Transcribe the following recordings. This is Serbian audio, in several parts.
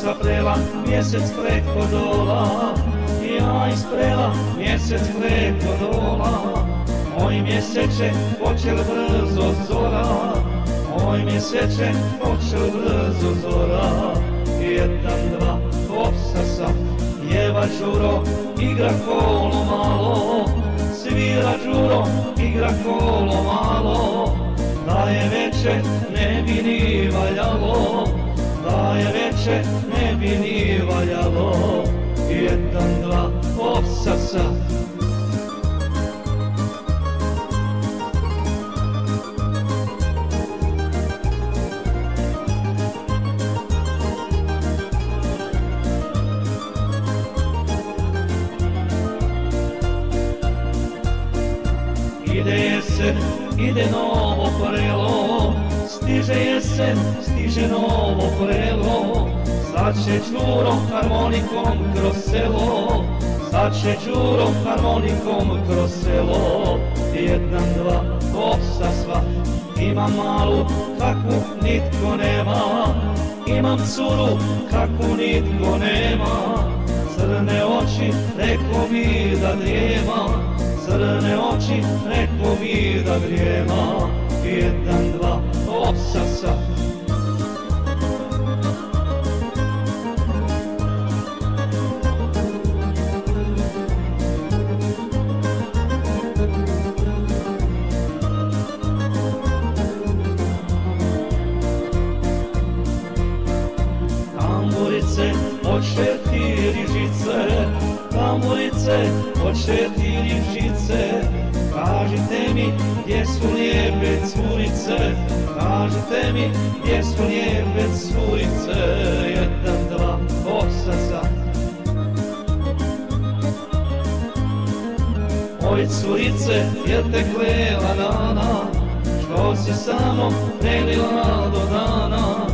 sa prela mjesec preko dola, ja isprela mjesec preko dola. Moj mjeseče, počel brzo zora, moj mjeseče, počel brzo zora. Jedan, dva, opsasa, jeva Đuro, igra kolo malo, svira Đuro, igra kolo malo. Da je veče, ne bi ni valjalo, da je veče, ne bi ni valjalo. Jedan, dva, opsasa. Ide jesen, ide novo prelo, stiže jesen, stiže novo prelo. Sad će Đuro harmonikom kroz selo, sad će Đuro harmonikom kroz selo. Jedan, dva, opsa sva, imam malu kakvu nitko nema, imam curu kakvu nitko nema. Crne oči, reko mi da drijema, crne oči, reko mi da drijema. Jedan, dva, opsasa. Tamburice od 4 žice, tamburice od 4 žice. Kažite mi gdje su lijepe curice, kažite mi gdje su lijepe curice. Jedan, dva, opsasa. Oj curice, jel te klela dana, što si sa mnom prelila do dana,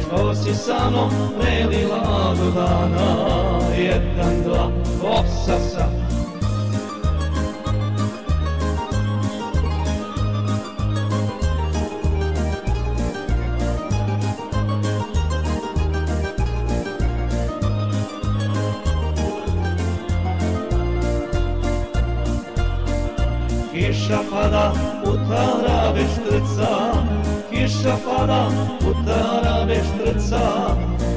što si sa mnom prelila do dana. Jedan, dva, opsasa. Kiša pada, putara već trca, kiša pada, putara već trca.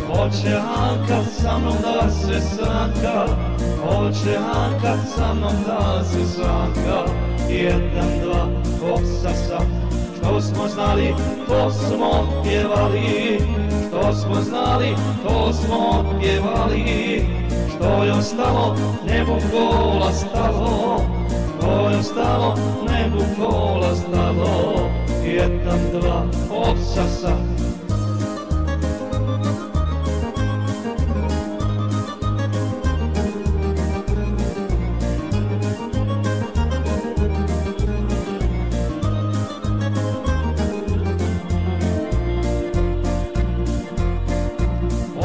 Hoće Anka sa mnom da se sanka, hoće Anka sa mnom da se sanka. Jedan, dva, opsasa. Što smo znali, to smo pjevali, što smo znali, to smo pjevali. Što je ostalo, nebu kola stalo, što je ostalo, nebu kola stalo. Jedan, dva, opsasa.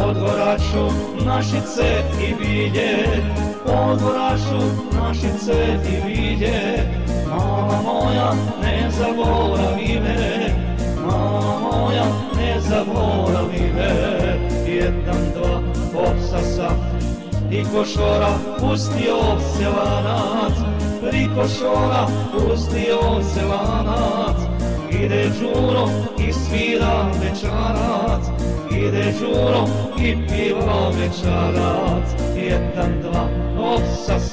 Odvoraču Našice i Bilje, odvoraču Našice i Bilje. Mala moja, ne zaboravi me, mala moja, ne zaboravi me. Jedan, dva, opsasa. Riko šora pustio se lanac, Riko šora pustio se lanac. Ide Đuro i svira večarac, ide Đuro i piva večarac. Jedan, dva, opsasa.